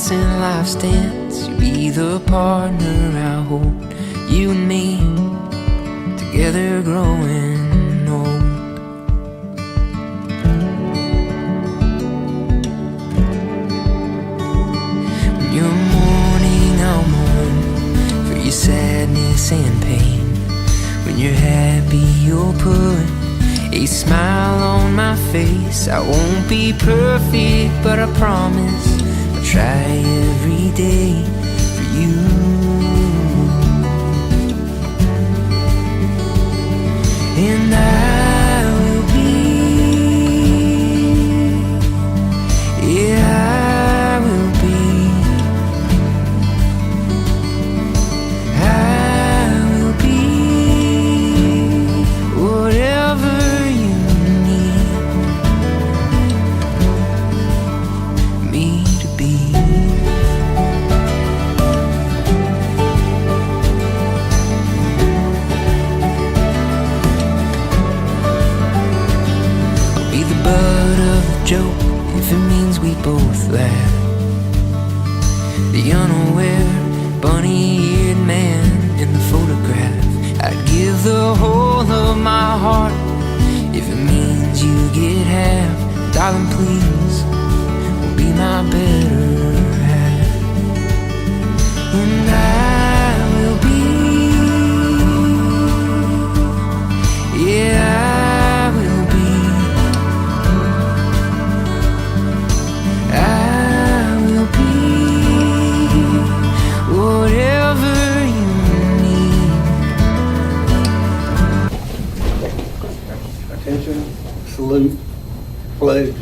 moments in life's dance, you'll be the partner I hold. You and me, together growing old. When you're mourning, I'll mourn for your sadness and pain. When you're happy, you'll put a smile on my face. I won't be perfect, but I promise I'll try every day for you. And I will be, yeah, I will be, I will be whatever you need me to be. Butt of the joke if it means we both laugh. The unaware bunny-eared man in the photograph. I'd give the whole of my heart if it means you get half. Darling, please, be my better half. And I will be, yeah, whatever you need. Attention, salute, pledge.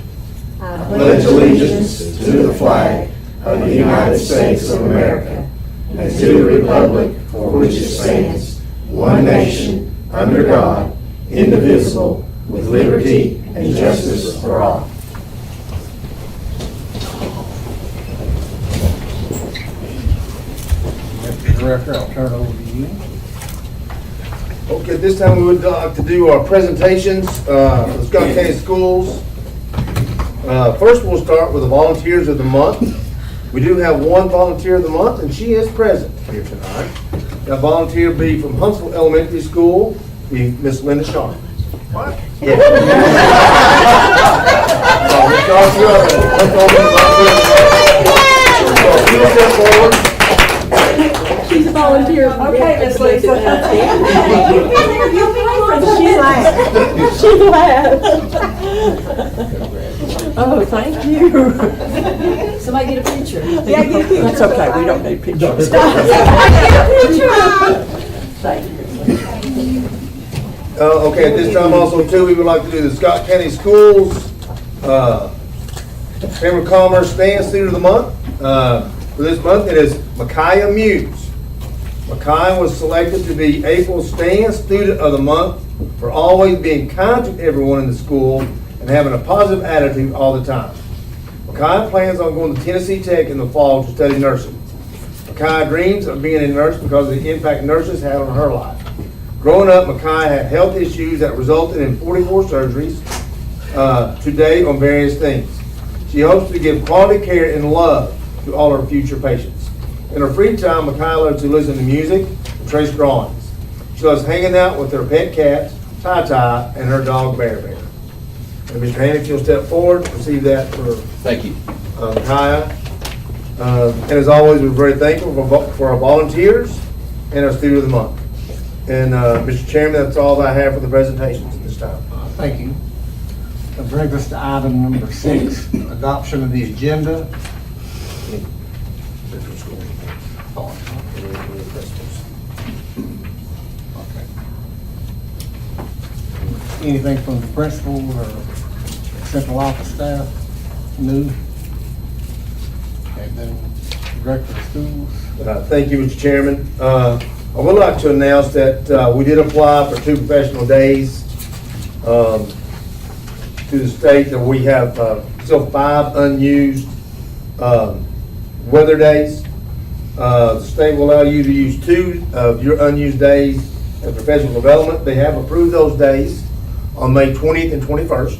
I pledge allegiance to the flag of the United States of America and to the republic for which it stands, one nation, under God, indivisible, with liberty and justice for all. Director, I'll turn it over to you. Okay, at this time we would like to do our presentations for the Scott County Schools. First we'll start with the Volunteers of the Month. We do have one Volunteer of the Month, and she is present here tonight. That volunteer will be from Huntsville Elementary School, be Miss Linda Shaw. What? Yeah. She's a volunteer. Okay, Miss Lisa. She laughed. She laughed. Oh, thank you. Somebody get a picture. Yeah, get a picture. That's okay, we don't need pictures. Get a picture. Thank you. Okay, at this time also too, we would like to do the Scott County Schools Chamber of Commerce Stand Student of the Month. For this month, it is Micaiah Muse. Micaiah was selected to be April's Stand Student of the Month for always being kind to everyone in the school and having a positive attitude all the time. Micaiah plans on going to Tennessee Tech in the fall to study nursing. Micaiah dreams of being a nurse because of the impact nurses had on her life. Growing up, Micaiah had health issues that resulted in 44 surgeries to date on various things. She hopes to give quality care and love to all her future patients. In her free time, Micaiah loves to listen to music and trace drawings. She loves hanging out with her pet cat, Ty, and her dog, Bear. And Mr. Haney, if you'll step forward to receive that for Thank you. Micaiah. And as always, we're very thankful for our volunteers and our Student of the Month. And Mr. Chairman, that's all that I have for the presentations at this time. Thank you. That brings us to item number 6, adoption of the agenda. Anything from the principal or central office staff new? And then director of schools. Thank you, Mr. Chairman. I would like to announce that we did apply for 2 professional days to the state, that we have still 5 unused weather days. The state will allow you to use 2 of your unused days in professional development. They have approved those days on May 20th and 21st.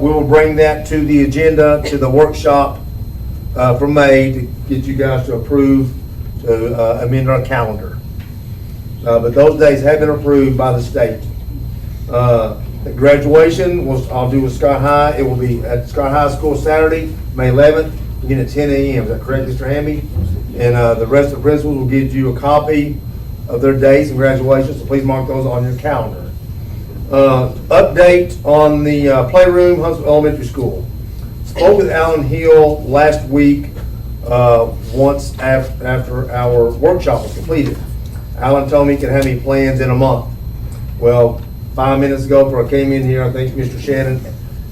We will bring that to the agenda, to the workshop for May to get you guys to approve, to amend our calendar. But those days have been approved by the state. The graduation I'll do with Scott High. It will be at Scott High School Saturday, May 11th, beginning at 10 a.m. Is that correct, Mr. Hamby? And the rest of the principals will give you a copy of their dates and graduations, so please mark those on your calendar. Update on the playroom, Huntsville Elementary School. Spoke with Alan Hill last week, once after our workshop was completed. Alan told me he could have me plans in a month. Well, 5 minutes ago before I came in here, I think Mr. Shannon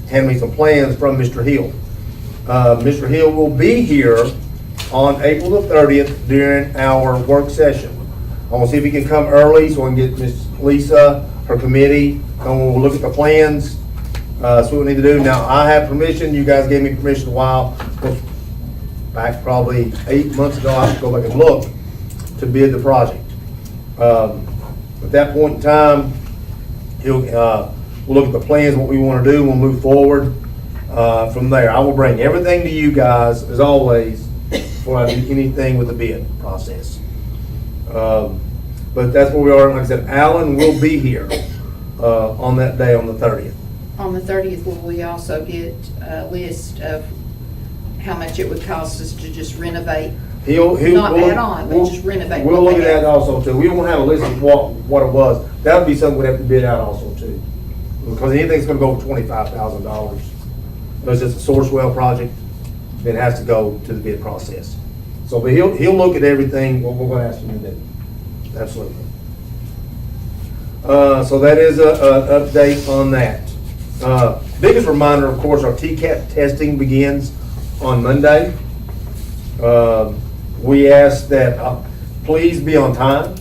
handed me some plans from Mr. Hill. Mr. Hill will be here on April the 30th during our work session. I want to see if he can come early so I can get Miss Lisa, her committee, and we'll look at the plans. That's what we need to do. Now, I have permission, you guys gave me permission a while, back probably 8 months ago, I have to go back and look to bid the project. At that point in time, we'll look at the plans, what we want to do, and we'll move forward from there. I will bring everything to you guys, as always, before I do anything with the bid process. But that's where we are. Like I said, Alan will be here on that day, on the 30th. On the 30th, will we also get a list of how much it would cost us to just renovate? Not add on, but just renovate. We'll look at that also too. We won't have a list of what it was. That would be something we'd have to bid out also too. Because anything's gonna go over $25,000. If it's just a source well project, then it has to go to the bid process. So, but he'll look at everything, what we're gonna ask him to do. Absolutely. So that is an update on that. Biggest reminder, of course, our TCAP testing begins on Monday. We ask that please be on time.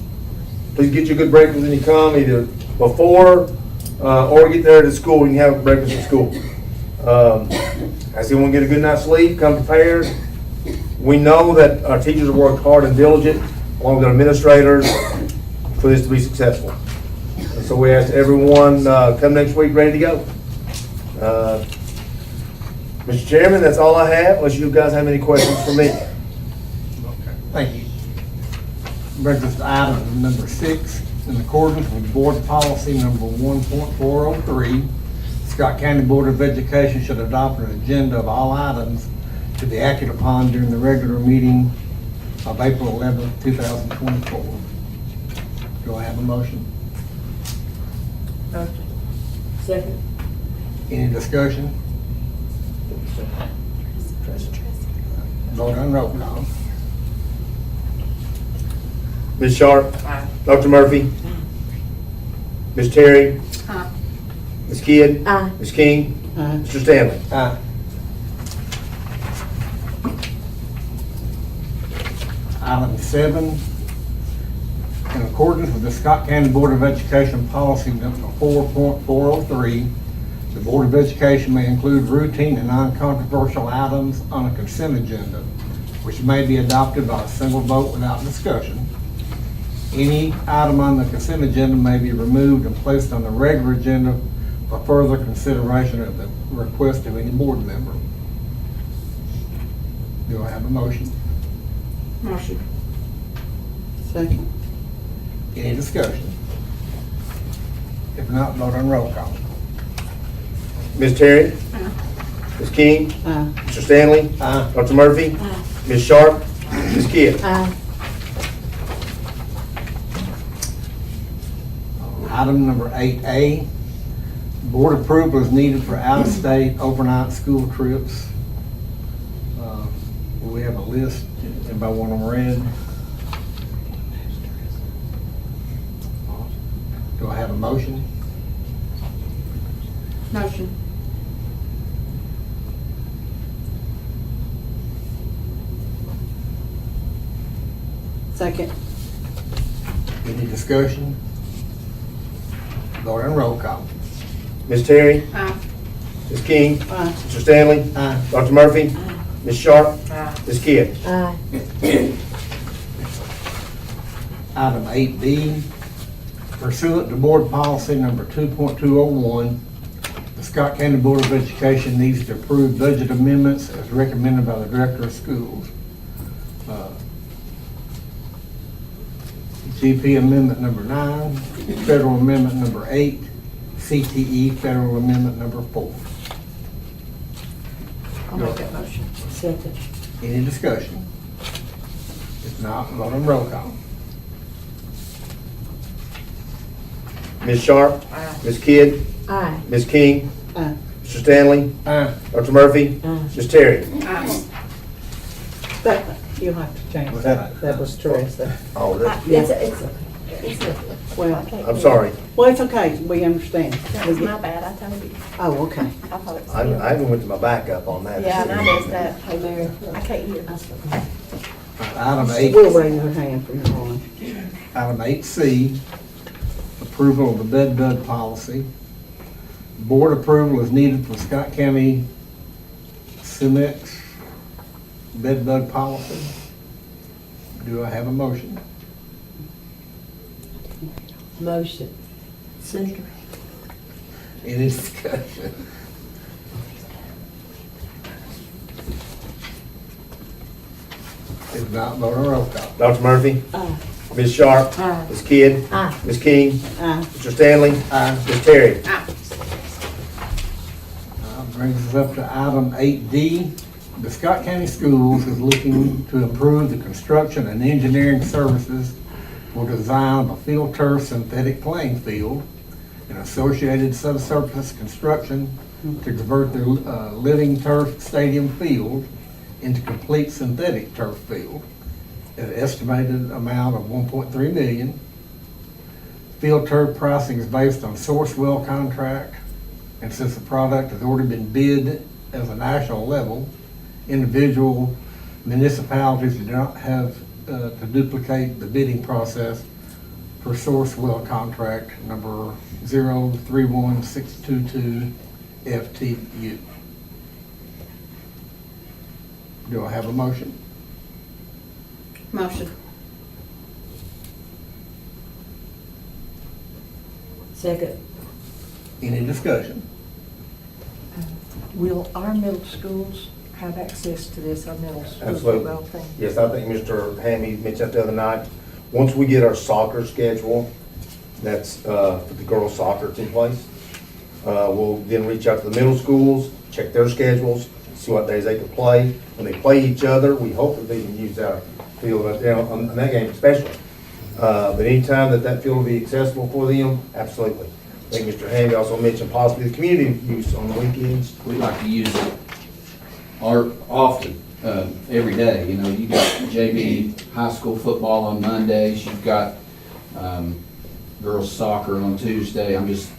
Please get your good breakfast when you come, either before or get there to school. You can have breakfast at school. I see everyone get a good night's sleep, come prepared. We know that our teachers have worked hard and diligent, along with our administrators, for this to be successful. And so we ask everyone come next week ready to go. Mr. Chairman, that's all I have, unless you guys have any questions for me. Thank you. Brings us to item number 6. In accordance with board policy number 1.403, Scott County Board of Education should adopt an agenda of all items to be acted upon during the regular meeting of April 11, 2024. Do I have a motion? Second. Any discussion? Vote on roll call. Ms. Sharp? Aye. Dr. Murphy? Ms. Terry? Aye. Ms. Kidd? Aye. Ms. King? Aye. Mr. Stanley? Aye. Item 7, in accordance with the Scott County Board of Education policy number 4.403, the Board of Education may include routine and non-controversial items on a consent agenda, which may be adopted by a single vote without discussion. Any item on the consent agenda may be removed and placed on the regular agenda for further consideration at the request of any board member. Do I have a motion? Motion. Second. Any discussion? If not, vote on roll call. Ms. Terry? Ms. King? Aye. Mr. Stanley? Aye. Dr. Murphy? Ms. Sharp? Ms. Kidd? Aye. Item number 8A, board approval is needed for out-of-state overnight school trips. We have a list. Anybody want them read? Do I have a motion? Motion. Second. Any discussion? Vote on roll call. Ms. Terry? Aye. Ms. King? Aye. Mr. Stanley? Aye. Dr. Murphy? Ms. Sharp? Ms. Kidd? Aye. Item 8B, pursuant to board policy number 2.201, the Scott County Board of Education needs to approve budget amendments as recommended by the Director of Schools. GP Amendment number 9, Federal Amendment number 8, CTE Federal Amendment number 4. I'll make that motion. Second. Any discussion? If not, vote on roll call. Ms. Sharp? Aye. Ms. Kidd? Aye. Ms. King? Aye. Mr. Stanley? Aye. Dr. Murphy? Aye. Ms. Terry? That, you'll have to change Was that. that- That was Teresa. Oh, that, It's okay. It's okay. Well, I'm sorry. well, it's okay, we understand. That was my bad, I told you. Oh, okay. I thought it was. I even went to my backup on that. Yeah, and I missed that. Hey, Mary, I can't hear. Item 8. We'll raise your hand from now on. Item 8C, approval of the bed bug policy. Board approval is needed for Scott County CEMEX bed bug policy. Do I have a motion? Motion. Second. Any discussion? If not, vote on roll call. Dr. Murphy? Aye. Ms. Sharp? Aye. Ms. Kidd? Aye. Ms. King? Aye. Mr. Stanley? Aye. Ms. Terry? Brings us up to item 8D. The Scott County Schools is looking to improve the construction and engineering services for design of a field turf synthetic playing field and associated subsurface construction to convert the living turf stadium field into complete synthetic turf field at an estimated amount of $1.3 million. Field turf pricing is based on source well contract, and since the product has already been bid as a national level, individual municipalities do not have to duplicate the bidding process for source well contract number 031622 FTU. Do I have a motion? Motion. Second. Any discussion? Will our middle schools have access to this, our middle school Absolutely. football thing? Yes, I think Mr. Hammy mentioned that the other night. Once we get our soccer schedule, that's for the girls' soccer that's in place, we'll then reach out to the middle schools, check their schedules, see what days they can play. When they play each other, we hope that they can use our field on that game especially. But anytime that field will be accessible for them, absolutely. I think Mr. Hammy also mentioned possibly the community use on the weekends. We like to use it often, every day. You know, you got JV high school football on Mondays, you've got girls soccer on Tuesday. I'm just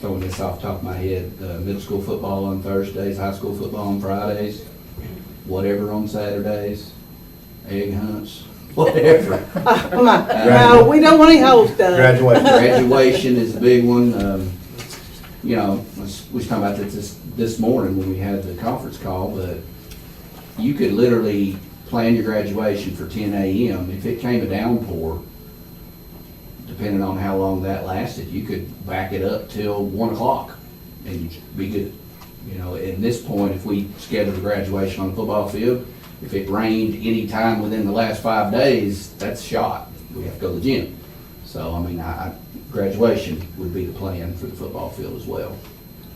throwing this off the top of my head. Middle school football on Thursdays, high school football on Fridays, whatever on Saturdays, egg hunts, whatever. Come on, no, we don't want any holes dug. Graduation. Graduation is a big one. You know, we was talking about this morning when we had the conference call, but you could literally plan your graduation for 10 a.m. If it came a downpour, depending on how long that lasted, you could back it up till 1 o'clock and be good. You know, at this point, if we scheduled a graduation on the football field, if it rained any time within the last 5 days, that's shot. We have to go to the gym. So, I mean, graduation would be the plan for the football field as well.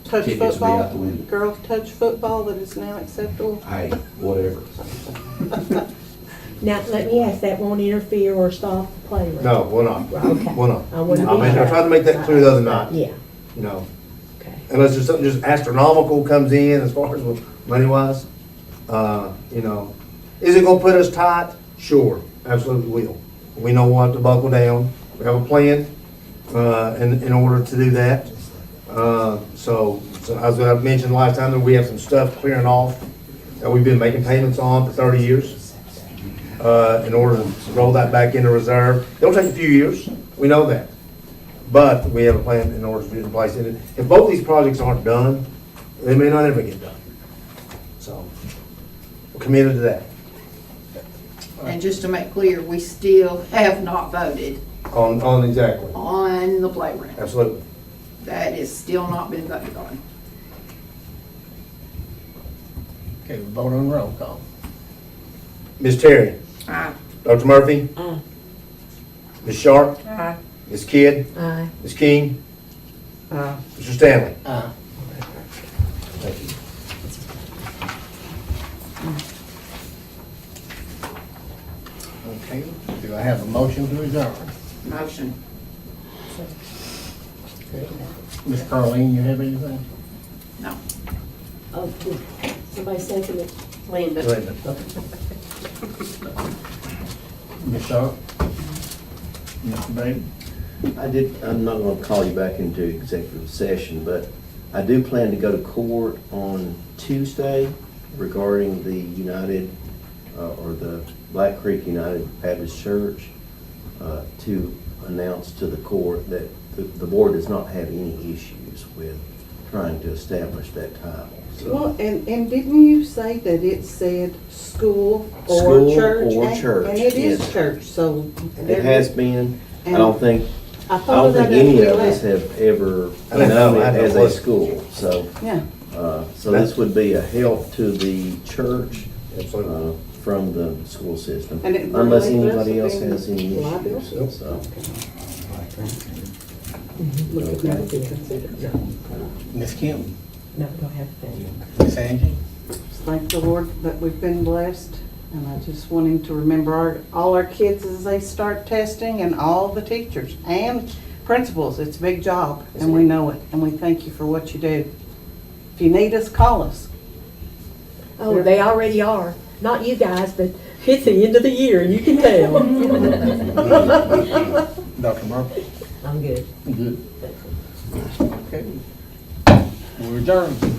Touch Tickets will be out the football, window. girls touch football that is now acceptable. Hey, whatever. Now, let me ask, that won't interfere or stop the play, right? No, we're not. Okay. We're not. I wouldn't I be mean, I sure. tried to make that clear the other night. Yeah, You know, okay. unless there's something just astronomical comes in as far as money wise, you know. Is it gonna put us tight? Sure, absolutely will. We know we'll have to buckle down. We have a plan, in order to do that. So as I mentioned last time, that we have some stuff clearing off that we've been making payments on for 30 years. In order to roll that back into reserve. It'll take a few years, we know that. But we have a plan in order to get in place. And if both these projects aren't done, they may not ever get done. So, we're committed to that. And just to make clear, we still have not voted On exactly. on the playground. Absolutely. That is still not been voted on. Okay, we vote on roll call. Ms. Terry? Aye. Dr. Murphy? Aye. Ms. Sharp? Aye. Ms. Kidd? Aye. Ms. King? Aye. Mr. Stanley? Aye. Thank you. Okay, do I have a motion to adjourn? Motion. Ms. Carleen, you have anything? No. Oh, good. Somebody second it. Linda. Linda. Ms. Sharp? Mr. Bailey? I'm not gonna call you back into executive session, but I do plan to go to court on Tuesday regarding the United, or the Black Creek United Baptist Church, to announce to the court that the board does not have any issues with trying to establish that title. So, Well, and didn't you say that it said school or School church? or And- church, And it is yes. church, so. it has been, I And don't think I thought of that any after of we us left. have ever I didn't know. known I it know as it a was. school, so. Yeah, So this would be a help to the church Absolutely. from the school system, And it unless relates to anybody else us being has any liable? issues, so. Look at Okay. that, be considered. Ms. Kim? No, don't have to. Ms. Angie? thank the Lord that we've been blessed. And I just want him to remember all our kids as they start testing, and all the teachers and principals. It's a big job, and we know it, and we thank you for what you do. If you need us, call us. Oh, they already are. Not you guys, but it's the end of the year, and you can tell. Dr. Murphy? I'm good. Good. Okay. We're adjourned.